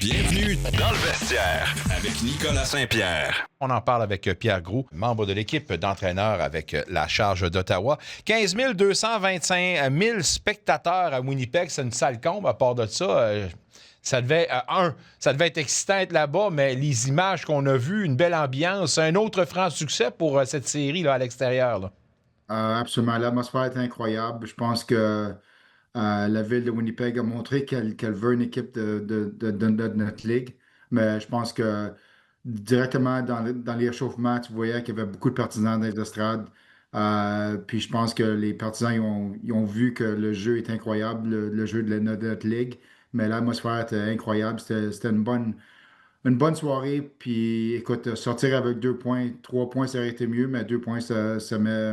Bienvenue dans le vestiaire avec Nicolas Saint-Pierre. On en parle avec Pierre Groulx, membre de l'équipe d'entraîneurs avec la Charge d'Ottawa. 15 225 000 spectateurs à Winnipeg, c'est une sale combe. À part de ça, ça devait être excitant d'être là-bas, mais les images qu'on a vues, une belle ambiance, un autre franc succès pour cette série là, à l'extérieur. Là. Absolument. L'atmosphère est incroyable. Je pense que la ville de Winnipeg a montré qu'elle veut une équipe de notre ligue. Mais je pense que directement dans les réchauffements, tu voyais qu'il y avait beaucoup de partisans dans les estrades. Puis je pense que les partisans ils ont vu que le jeu est incroyable, le jeu de notre ligue. Mais l'atmosphère était incroyable. C'était une bonne soirée. Puis écoute, sortir avec 2 points, 3 points, ça aurait été mieux, mais 2 points, ça met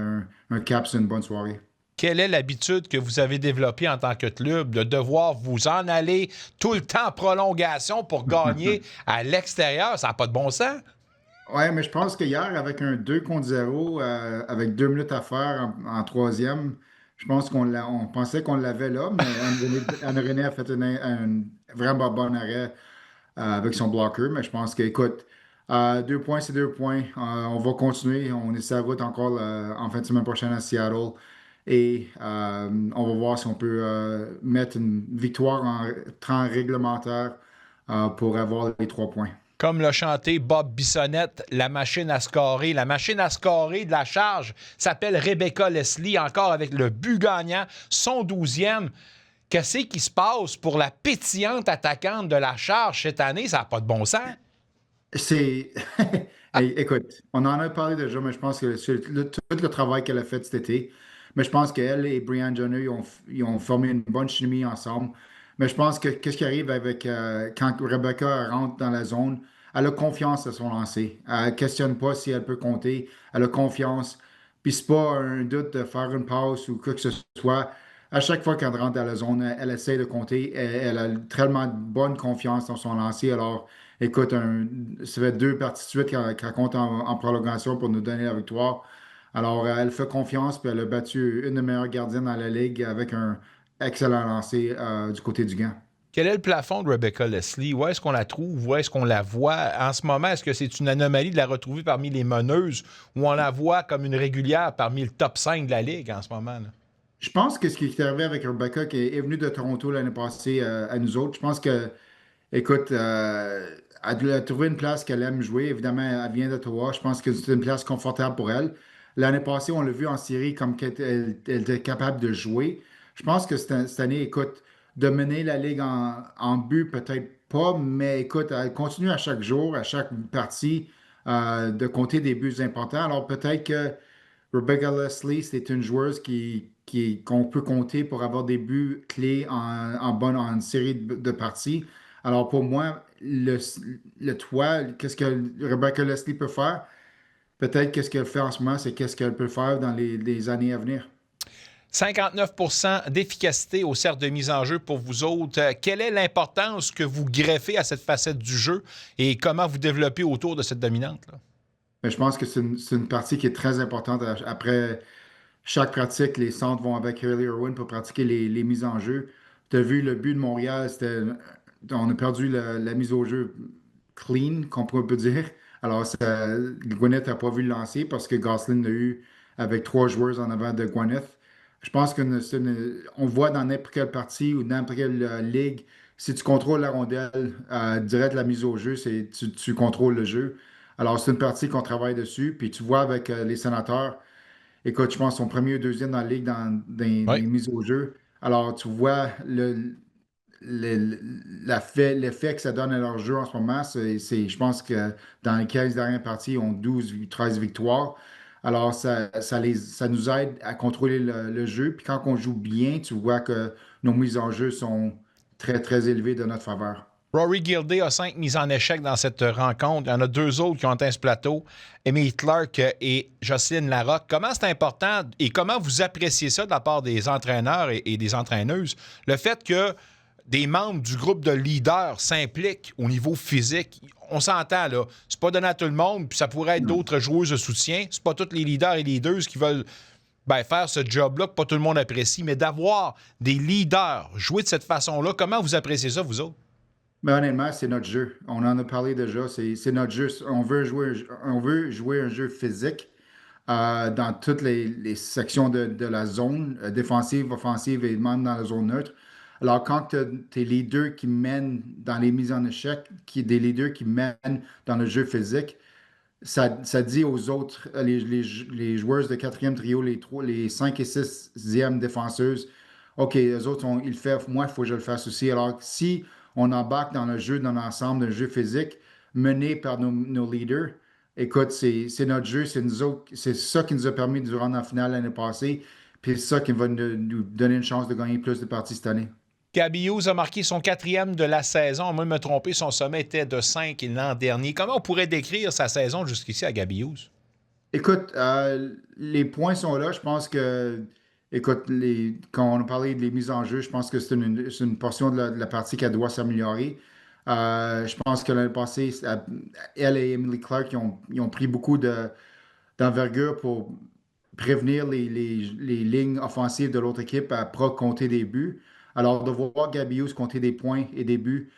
un cap sur une bonne soirée. Quelle est l'habitude que vous avez développée en tant que club de devoir vous en aller tout le temps en prolongation pour gagner à l'extérieur? Ça n'a pas de bon sens. Ouais, mais je pense qu'hier, avec un 2-0, avec 2 minutes à faire en troisième, je pense on pensait qu'on l'avait là, mais Anne-Renée a fait un vraiment bon arrêt avec son bloqueur. Mais je pense que, écoute, 2 points, c'est 2 points. On va continuer. On est sur la route encore en fin de semaine prochaine à Seattle. Et on va voir si on peut mettre une victoire en temps réglementaire pour avoir les 3 points. Comme l'a chanté Bob Bissonnette, la machine à scorer. La machine à scorer de la Charge s'appelle Rebecca Leslie, encore avec le but gagnant, son 12e. Qu'est-ce qui se passe pour la pétillante attaquante de la Charge cette année? Ça n'a pas de bon sens. C'est. Hey, écoute, on en a parlé déjà, mais je pense que tout le travail qu'elle a fait cet été, mais je pense qu'elle et Brianne Jenner, ils ont formé une bonne chimie ensemble. Mais je pense que qu'est-ce qui arrive avec quand Rebecca rentre dans la zone, elle a confiance à son lancer. Elle ne questionne pas si elle peut compter. Elle a confiance. Puis c'est pas un doute de faire une passe ou quoi que ce soit. À chaque fois qu'elle rentre dans la zone, elle essaie de compter. Elle a tellement de bonne confiance dans son lancer. Alors, écoute, ça fait 2 parties de suite qu'elle compte en prolongation pour nous donner la victoire. Alors, elle fait confiance, puis elle a battu une des meilleures gardiennes dans la ligue avec un excellent lancer du côté du gant. Quel est le plafond de Rebecca Leslie? Où est-ce qu'on la trouve? Où est-ce qu'on la voit? En ce moment, est-ce que c'est une anomalie de la retrouver parmi les meneuses ou on la voit comme une régulière parmi le top 5 de la Ligue en ce moment? Là? Je pense que ce qui est arrivé avec Rebecca, qui est venue de Toronto l'année passée à nous autres, je pense que, écoute, elle a trouvé une place qu'elle aime jouer. Évidemment, elle vient d'Ottawa. Je pense que c'est une place confortable pour elle. L'année passée, on l'a vu en série comme elle était capable de jouer. Je pense que cette année, écoute, de mener la Ligue en but, peut-être pas, mais écoute, elle continue à chaque jour, à chaque partie, de compter des buts importants. Alors peut-être que Rebecca Leslie, c'est une joueuse qu'on peut compter pour avoir des buts clés en série de parties. Alors pour moi, le toit, qu'est-ce que Rebecca Leslie peut faire? Peut-être qu'est-ce qu'elle fait en ce moment, c'est qu'est-ce qu'elle peut faire dans les années à venir. 59 d'efficacité au cercle de mise en jeu pour vous autres. Quelle est l'importance que vous greffez à cette facette du jeu et comment vous développez autour de cette dominante-là? Mais je pense que c'est une partie qui est très importante. Après chaque pratique, les centres vont avec Hayley Irwin pour pratiquer les mises en jeu. Tu as vu le but de Montréal, on a perdu la mise au jeu clean, qu'on peut dire. Alors, Gwyneth n'a pas vu le lancer parce que Gosselin l'a eu avec 3 joueurs en avant de Gwyneth. Je pense on voit dans n'importe quelle partie ou n'importe quelle ligue, si tu contrôles la rondelle, direct la mise au jeu, tu contrôles le jeu. Alors, c'est une partie qu'on travaille dessus. Puis tu vois avec les sénateurs, écoute, je pense son premier ou deuxième dans la ligue dans les Oui. mises au jeu. Alors, tu vois l'effet que ça donne à leur jeu en ce moment. Je pense que dans les 15 dernières parties, ils ont 12, 13 victoires. Alors, ça nous aide à contrôler le jeu. Puis quand on joue bien, tu vois que nos mises en jeu sont très, très élevées de notre faveur. Rory Gilday a 5 mises en échec dans cette rencontre. Il y en a 2 autres qui ont atteint ce plateau, Emily Clark et Jocelyne Larocque. Comment c'est important et comment vous appréciez ça de la part des entraîneurs et des entraîneuses, le fait que des membres du groupe de leaders s'impliquent au niveau physique? On s'entend, là. C'est pas donné à tout le monde, puis ça pourrait être d'autres joueuses de soutien. C'est pas tous les leaders et leaders qui veulent faire ce job-là que pas tout le monde apprécie, mais d'avoir des leaders jouer de cette façon-là, comment vous appréciez ça, vous autres? Mais honnêtement, c'est notre jeu. On en a parlé déjà. C'est notre jeu. On veut jouer un jeu physique dans toutes les sections de la zone, défensive, offensive et même dans la zone neutre. Alors, quand tu es leaders qui mènent dans les mises en échec, des leaders qui mènent dans le jeu physique, ça dit aux autres, les joueurs de quatrième trio, les 5 et 6e défenseuses, OK, les autres, ils le font, moi, il faut que je le fasse aussi. Alors, si on embarque dans le jeu, dans l'ensemble d'un jeu physique mené par nos leaders, écoute, c'est notre jeu, c'est nous autres, c'est ça qui nous a permis de nous rendre en finale l'année passée, puis c'est ça qui va nous donner une chance de gagner plus de parties cette année. Gabby Hughes a marqué son 4e de la saison. Moi, de me tromper, son sommet était de 5 l'an dernier. Comment on pourrait décrire sa saison jusqu'ici à Gabby Hughes? Écoute, les points sont là. Je pense que, écoute, quand on a parlé des mises en jeu, je pense que c'est une portion de la partie qui doit s'améliorer. Je pense que l'année passée, elle et Emily Clark, ils ont pris beaucoup d'envergure pour prévenir les lignes offensives de l'autre équipe à pas compter des buts. Alors, de voir Gabby Hughes compter des points et des buts,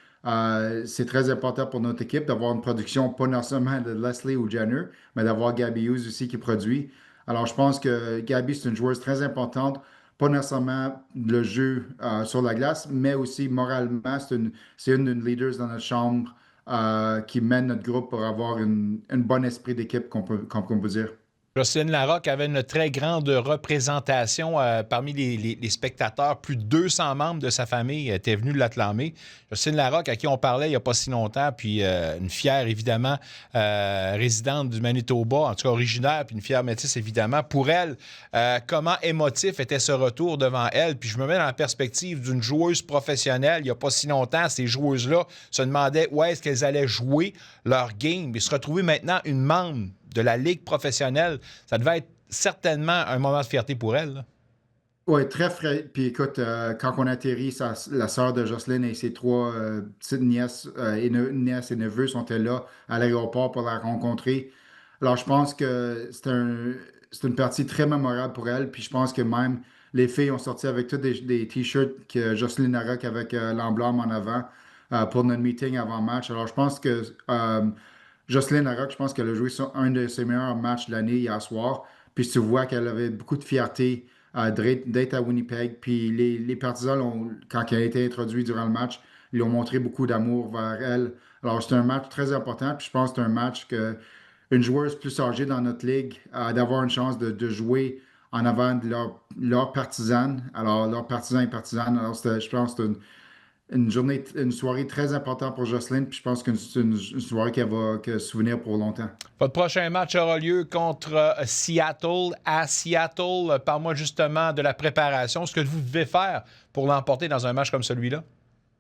c'est très important pour notre équipe d'avoir une production, pas nécessairement de Leslie ou Jenner, mais d'avoir Gabby Hughes aussi qui produit. Alors, je pense que Gabby, c'est une joueuse très importante, pas nécessairement le jeu sur la glace, mais aussi moralement, c'est une des leaders dans notre chambre qui mène notre groupe pour avoir un bon esprit d'équipe, qu'on peut dire. Jocelyne Larocque avait une très grande représentation parmi les spectateurs. Plus de 200 membres de sa famille étaient venus de l'acclamer. Jocelyne Larocque, à qui on parlait il n'y a pas si longtemps, puis une fière, évidemment, résidente du Manitoba, en tout cas originaire, puis une fière métisse, évidemment. Pour elle, comment émotif était ce retour devant elle? Puis je me mets dans la perspective d'une joueuse professionnelle. Il n'y a pas si longtemps, ces joueuses-là se demandaient où est-ce qu'elles allaient jouer leur game. Et se retrouver maintenant une membre de la Ligue professionnelle, ça devait être certainement un moment de fierté pour elle. Oui, très frais. Puis écoute, quand on atterrit, la sœur de Jocelyne et ses 3 petites nièces, nièces et neveux sont là à l'aéroport pour la rencontrer. Alors, je pense que c'est une partie très mémorable pour elle. Puis je pense que même les filles ont sorti avec tous des T-shirts que Jocelyne Larocque avec l'emblème en avant pour notre meeting avant match. Alors, je pense que Jocelyne Larocque, je pense qu'elle a joué sur un de ses meilleurs matchs de l'année hier soir. Puis tu vois qu'elle avait beaucoup de fierté d'être à Winnipeg. Puis les partisans, quand elle a été introduite durant le match, ils ont montré beaucoup d'amour vers elle. Alors, c'est un match très important. Puis je pense que c'est un match que une joueuse plus âgée dans notre ligue, d'avoir une chance de jouer en avant de leurs partisanes. Alors, leurs partisans et partisanes. Alors, je pense que c'est une soirée très importante pour Jocelyne, puis je pense que c'est une soirée qu'elle va se souvenir pour longtemps. Votre prochain match aura lieu contre Seattle. À Seattle, parle-moi justement de la préparation, ce que vous devez faire pour l'emporter dans un match comme celui-là.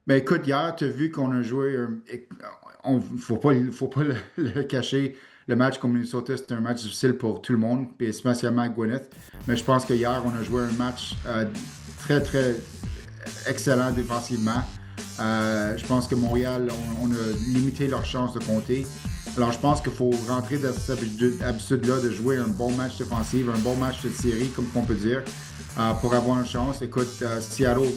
Ben écoute, hier, tu as vu qu'on a joué, faut pas le cacher, le match contre Minnesota, c'était un match difficile pour tout le monde, puis spécialement Gwyneth, mais je pense qu'hier, on a joué un match très, très excellent défensivement. Je pense que Montréal, on a limité leur chance de compter. Alors, je pense qu'il faut rentrer dans cette habitude-là de jouer un bon match défensif, un bon match de série, comme on peut dire, pour avoir une chance. Écoute, Seattle,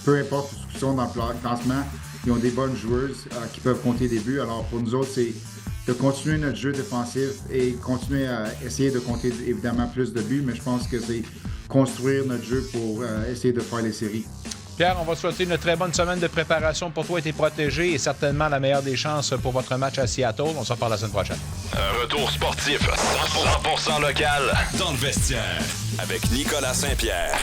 peu importe où ils sont dans le classement, ils ont des bonnes joueuses qui peuvent compter des buts. Alors, pour nous autres, c'est de continuer notre jeu défensif et continuer à essayer de compter évidemment plus de buts, mais je pense que c'est construire notre jeu pour essayer de faire les séries. Pierre, on va te souhaiter une très bonne semaine de préparation pour toi et tes protégés et certainement la meilleure des chances pour votre match à Seattle. On se reparle la semaine prochaine. Un retour sportif 100% local dans le vestiaire avec Nicolas Saint-Pierre.